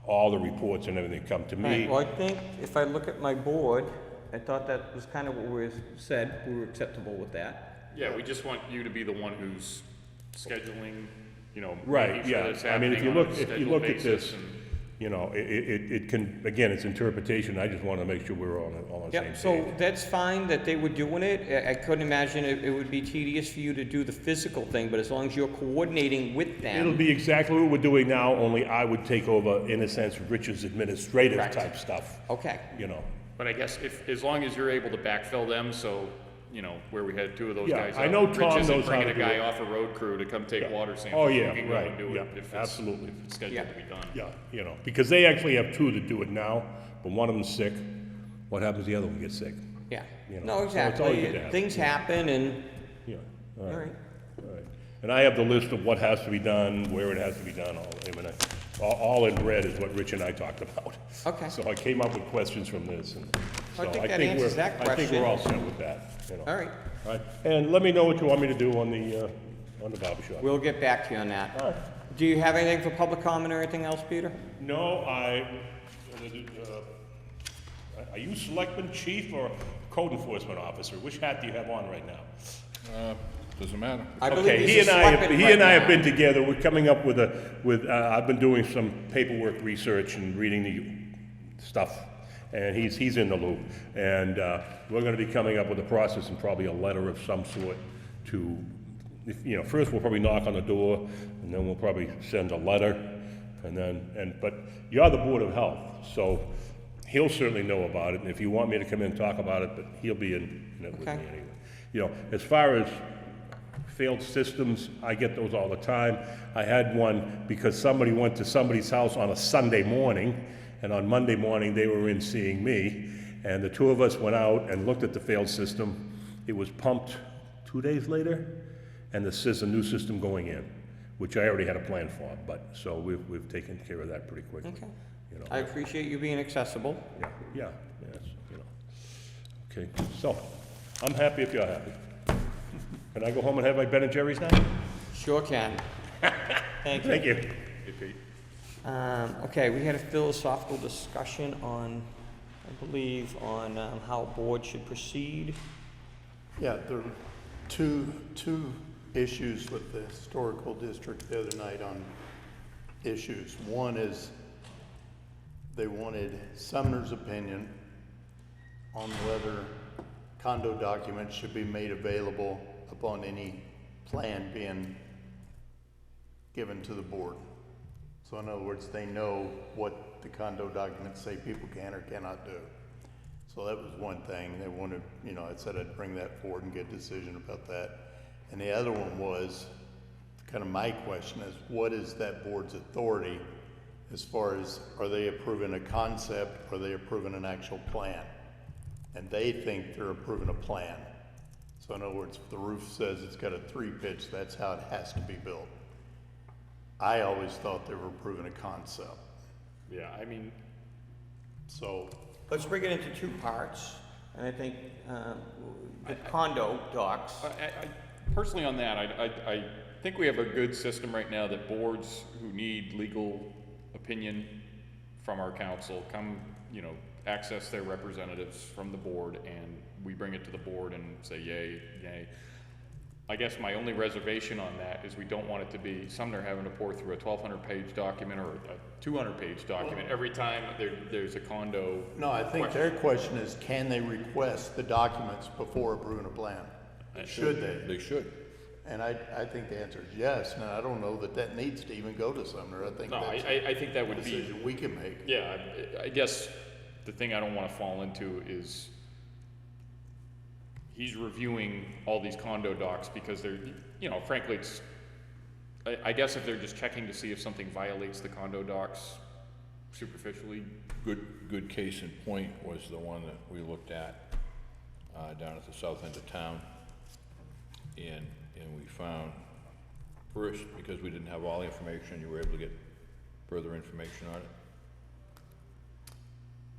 all the reports and everything come to All me. right, well, I think if I look at my board, I thought that was kind of what we said, we were acceptable with that. Yeah, we just want you to be the one who's scheduling, Right, making sure yeah. it's I mean, happening on a scheduled look at basis this, and- it can, again, it's interpretation. I just want to make sure we're all on the same Yep, page. so that's fine that they were doing it. I couldn't imagine it would be tedious for you to do the physical thing, but as long as you're coordinating with them. It'll be exactly what we're doing now, only I would take over, in a sense, Richard's administrative Correct. type stuff, Okay, But I guess as long as you're able to backfill them, so, where we had two of those Yeah, guys I out, know Rich Tom isn't knows how bringing to a do guy it. off a road crew to come take water Oh, samples. yeah, You can go right, and do yeah, it if absolutely. it's scheduled to be done. Yeah, because they actually have two that do it now, but one of them's sick. What happens if the other one gets sick? yeah. You know, No, so it's always good to exactly. have. Things happen and, Yeah, all right. all right. And I have the list of what has to be done, where it has to be done, all in red is what Rich and I talked about. Okay. So I came up with questions from this, and so I think that answers that I think we're question. all set with that, All right, All right, and let me know what you want me to do on the barber shop. we'll get back to you on that. All right. Do you have anything for public comment or anything else, Peter? No, are you selectman chief or code enforcement officer? Which hat do you have on right now? Doesn't matter. I believe Okay, he's he a and I, selectman he right and I have now. been together, we're coming up with I've been doing some paperwork research and reading the stuff, and he's in the loop. And, we're gonna be coming up with a process and probably a letter of some sort to, first we'll probably knock on the door, and then we'll probably send a letter, but you're the Board of Health, so he'll certainly know about it, and if you want me to come in and talk about it, but he'll be in it with me Okay. anyway. As far as failed systems, I get those all the time. I had one because somebody went to somebody's house on a Sunday morning, and on Monday morning, they were in seeing me, and the two of us went out and looked at the failed system. It was pumped 2 days later, and this is a new system going in, which I already had a plan for, so we've taken care of that pretty quickly. Okay. I appreciate you being accessible. Yeah, yes, Okay, so, I'm happy if you're happy. Can I go home and have my Ben and Jerry's now? Sure can. Thank you. Thank you. Hey, Pete. Okay, we had a philosophical discussion on, I believe, on how a board should proceed. Yeah, there were two issues with the historical district the other night on issues. One is they wanted Sumner's opinion on whether condo documents should be made available upon any plan being given to the board. So in other words, they know what the condo documents say people can or cannot do. So that was one thing. They wanted, I said I'd bring that forward and get a decision about that. And the other one was, kind of my question is, what is that board's authority as far as, are they approving a concept, or are they approving an actual plan? And they think they're approving a plan. So in other words, if the roof says it's got a 3-pitch, that's how it has to be built. I always thought they were approving a concept. Yeah, I mean, So, Let's break it into 2 parts, and I think, the condo docs. personally on that, I think we have a good system right now that boards who need legal opinion from our council come, access their representatives from the board, and we bring it to the board and say yay, nay. I guess my only reservation on that is we don't want it to be Sumner having to pour through a 1,200-page document or a 200-page document every time there's a condo. no, I think their question is, can they request the documents before approving a plan? Should they? They should. And I think the answer is yes. Now, I don't know that that needs to even go to Sumner. I think No, that's I think that a would be, decision we can make. yeah, I guess the thing I don't wanna fall into is he's reviewing all these condo docs because they're, frankly, it's, I guess if they're just checking to see if something violates the condo docs superficially. Good case in point was the one that we looked at, down at the south end of town. And we found, first, because we didn't have all the information, you were able to get further information on it.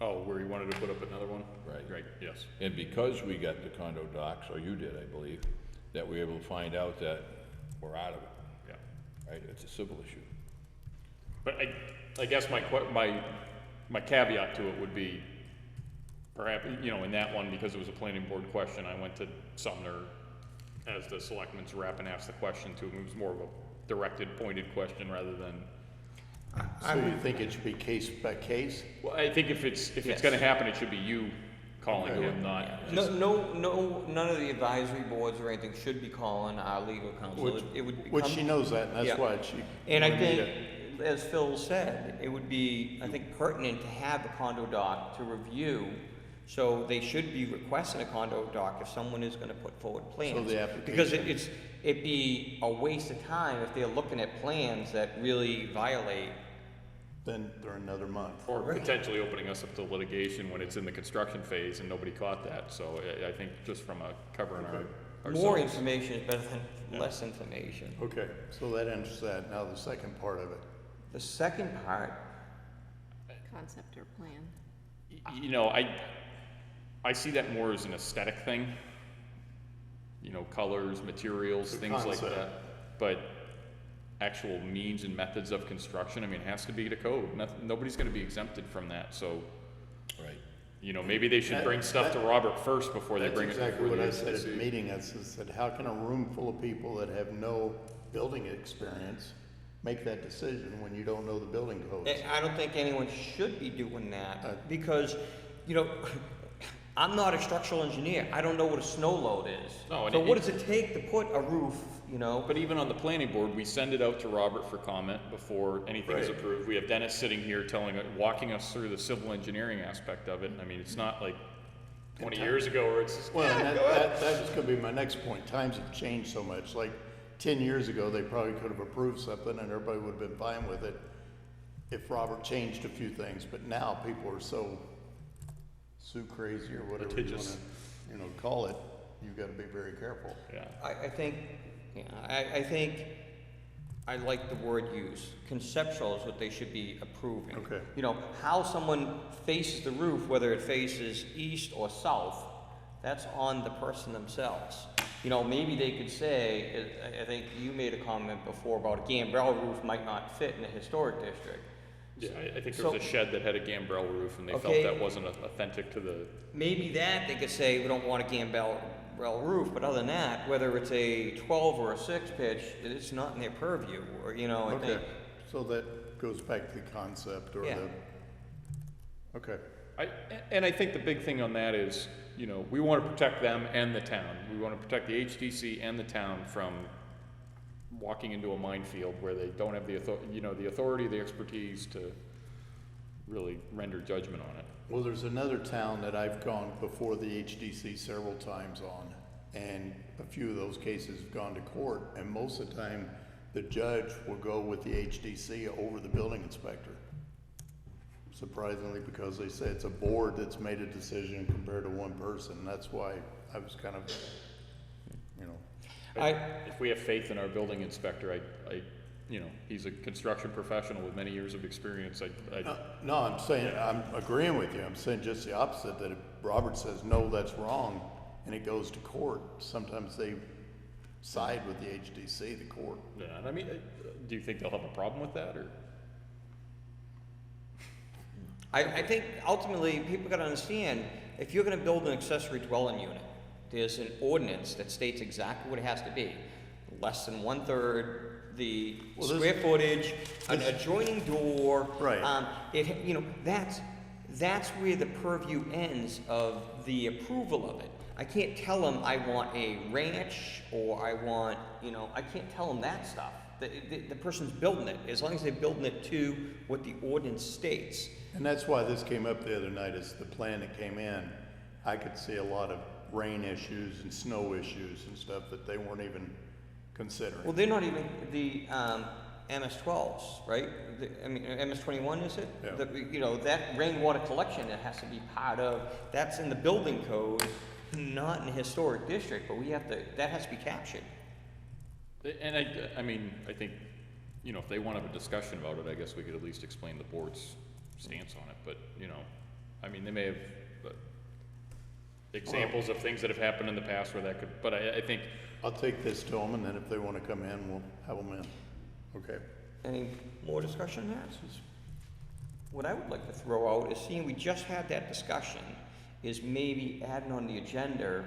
Oh, where he wanted to put up another one? Right. Right, yes. And because we got the condo docs, or you did, I believe, that we were able to find out that we're out of it, Yeah. right? It's a civil issue. But I guess my caveat to it would be, perhaps, in that one, because it was a planning board question, I went to Sumner as the selectman's rep and asked the question to him. It was more of a directed, pointed question rather than, So you think it should be case by case? well, I think if it's Yes. gonna happen, it should be you calling him, not just. None of the advisory boards or anything should be calling our legal counsel. It would Which become- she knows that, and Yeah. that's why she. And I wanted me think, as Phil said, it would be, I think, pertinent to have the condo doc to review. So they should be requesting a condo doc if someone is gonna put forward plans. the application- Because it'd be a waste of time if they're looking at plans that really violate. Then they're another month. Or potentially opening us up to litigation when it's in the construction phase and nobody caught that, so I think just from a covering ourselves. More information is better than less information. Okay, so that answers that. Now the second part of it. The second part, Concept or plan. I see that more as an aesthetic thing. Colors, materials, The things like concept. that. But actual means and methods of construction, it has to be to code. Nobody's gonna be exempted from that, so, Right. maybe they should bring stuff to Robert first before they That's bring it before exactly the what I said at the HDC. meeting. I said, how can a room full of people that have no building experience make that decision when you don't know the building codes? I don't think anyone should be doing that, because, I'm not a structural engineer, I don't know what a snow load is. No, and So what does it take to put a roof, But even on the planning board, we send it out to Robert for comment before anything is Right. approved. We have Dennis sitting here walking us through the civil engineering aspect of it. It's not like 20 years ago where it's just, Well, and that was gonna be my next point. Times have changed so much. Like 10 years ago, they probably could have approved something and everybody would have been fine with it if Robert changed a few things. But now people are so crazy or whatever you Litigious. wanna, call it. You've gotta be very careful. yeah. I think, I think I like the word use. Conceptual is what they should be approving. Okay. How someone faces the roof, whether it faces east or south, that's on the person themselves. Maybe they could say, I think you made a comment before about a gambrel roof might not fit in a historic district. Yeah, I think there was a shed that had a gambrel roof and they felt Okay. that wasn't authentic to the, Maybe that they could say, we don't want a gambrel roof, but other than that, whether it's a 12 or a 6 pitch, it's not in their purview, or, I Okay, think. so that goes back to the concept or Yeah. okay. and I think the big thing on that is, we want to protect them and the town. We want to protect the HDC and the town from walking into a minefield where they don't have the authority, the expertise to really render judgment on it. Well, there's another town that I've gone before the HDC several times on, and a few of those cases have gone to court, and most of the time, the judge will go with the HDC over the building inspector. surprisingly, because they say it's a board that's made a decision compared to one person. That's why I was kind of, you know, If we have faith in our building inspector, you know, he's a construction professional with many years of experience, no, I'm saying, I'm agreeing with you. I'm saying just the opposite, that if Robert says, no, that's wrong, and it goes to court, sometimes they side with the HDC, the court. yeah, and I mean, do you think they'll have a problem with that, or? I think ultimately, people gotta understand, if you're gonna build an accessory dwelling unit, there's an ordinance that states exactly what it has to be. Less than 1/3, the Well, this- square footage, an adjoining door. Right. You know, that's where the purview ends of the approval of it. I can't tell them I want a ranch, or I want, you know, I can't tell them that stuff. The person's building it, as long as they're building it to what the ordinance states. And that's why this came up the other night, is the plan that came in. I could see a lot of rain issues and snow issues and stuff that they weren't even considering. Well, they're not even the MS-12s, right? I mean, MS-21 is it? Yeah. You know, that rainwater collection that has to be part of, that's in the building code, not in the historic district, but we have to, that has to be captured. And I mean, I think, you know, if they want to have a discussion about it, I guess we could at least explain the board's stance on it, but, you know, I mean, they may have examples of things that have happened in the past where that could, but I think, I'll take this to them, and then if they want to come in, we'll have them in. Okay. Any more discussion on that? What I would like to throw out is, seeing we just had that discussion, is maybe adding on the agenda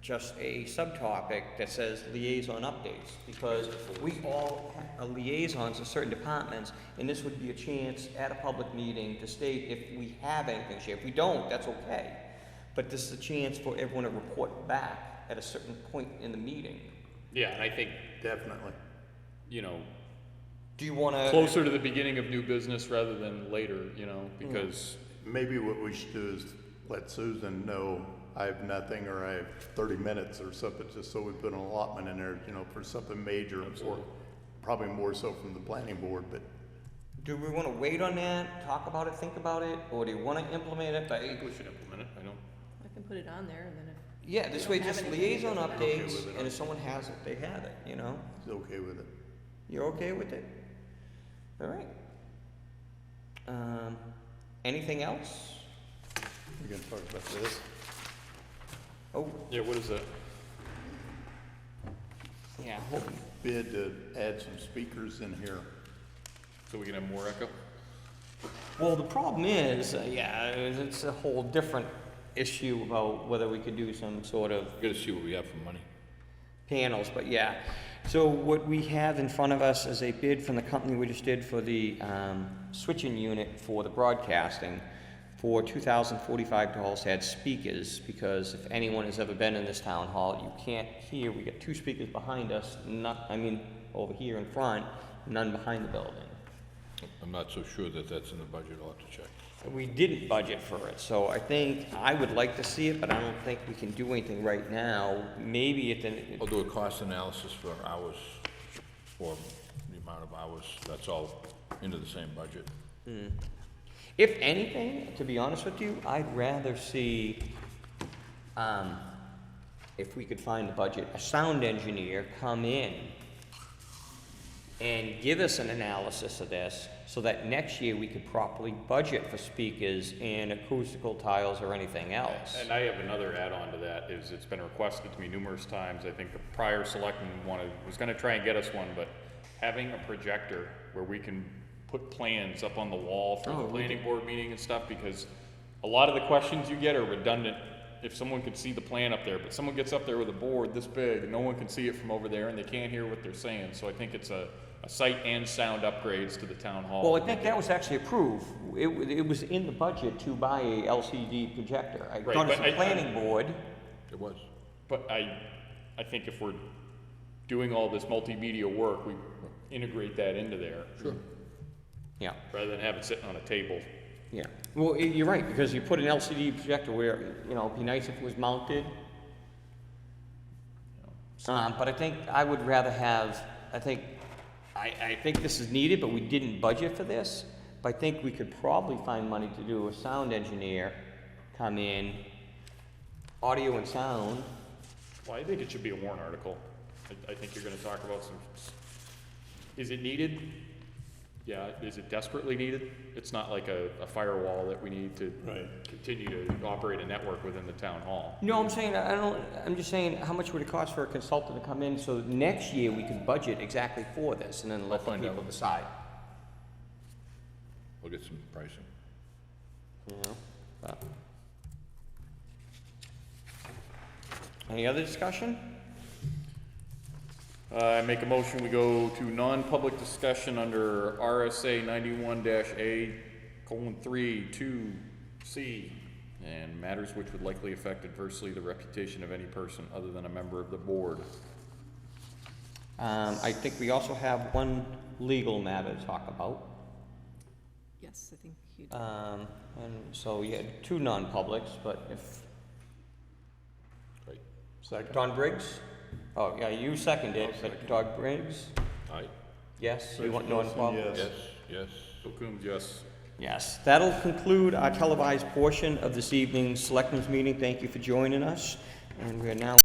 just a subtopic that says liaison updates, because we all are liaisons to certain departments, and this would be a chance at a public meeting to state if we have anything to share. If we don't, that's okay. But this is a chance for everyone to report back at a certain point in the meeting. yeah, and I think, Definitely. you know, Do you wanna? closer to the beginning of new business rather than later, you know, because, Maybe what we should do is let Susan know I have nothing, or I have 30 minutes or something, just so we put an allotment in there, you know, for something major, or Absolutely. probably more so from the planning board, but Do we wanna wait on that, talk about it, think about it, or do you wanna implement it? I think we should implement it, I don't. I can put it on there, and then if Yeah, this way, just Have anything liaison to do with that. Okay updates, with it. and if someone has it, they have it, you know? he's okay with it. You're okay with it? All right. Anything else? We're gonna talk about this. Oh, Yeah, what is that? yeah, Bid to add some speakers in here. So we can have more echo? well, the problem is, yeah, it's a whole different issue about whether we could do some sort of We gotta see what we have for money. panels, but yeah. So what we have in front of us is a bid from the company we just did for the switching unit for the broadcasting for $2,045 to add speakers, because if anyone has ever been in this town hall, you can't hear, we got two speakers behind us, over here in front, none behind the building. I'm not so sure that that's in the budget, I'll have to check. We didn't budget for it, so I think, I would like to see it, but I don't think we can do anything right now. Maybe I'll do a cost analysis for hours, for the amount of hours, that's all into the same budget. if anything, to be honest with you, I'd rather see, if we could find the budget, a sound engineer come in and give us an analysis of this, so that next year we could properly budget for speakers and acoustical tiles or anything else. And I have another add-on to that, is it's been requested to me numerous times, I think the prior selectman was gonna try and get us one, but having a projector where we can put plans up on the wall for the planning board meeting and stuff, because a lot of the questions you get are redundant. If someone could see the plan up there, but someone gets up there with a board this big, and no one can see it from over there, and they can't hear what they're saying, so I think it's a sight and sound upgrades to the town hall. Well, I think that was actually approved. It was in the budget to buy a LCD projector. I've Right, done but some planning board. It was. But I think if we're doing all this multimedia work, we integrate that into there. Sure. Yeah, Rather than have it sitting on a table. yeah. Well, you're right, because you put an LCD projector where, it'd be nice if it was mounted. But I think I would rather have, I think this is needed, but we didn't budget for this. but I think we could probably find money to do a sound engineer come in, audio and sound. Well, I think it should be a warrant article. I think you're gonna talk about some, is it needed? Yeah, is it desperately needed? It's not like a firewall that we need to Right. continue to operate a network within the town hall. No, I'm saying, I'm just saying, how much would it cost for a consultant to come in, so next year we could budget exactly for this, and then let the find out. people decide, We'll get some pricing. you know? But- Any other discussion? I make a motion, we go to non-public discussion under RSA 91-A:3-2C, and matters which would likely affect adversely the reputation of any person other than a member of the board. I think we also have one legal matter to talk about. Yes, I think you do. And so you had two non-publics, but if, Right. Second. Don Briggs? Oh, yeah, you seconded, but Don Briggs? Aye? Yes, you Rich want Wilson, non-public? yes. Yes, yes. Bill Coombs, yes. Yes, that'll conclude our televised portion of this evening's Selectmen's meeting. Thank you for joining us, and we are now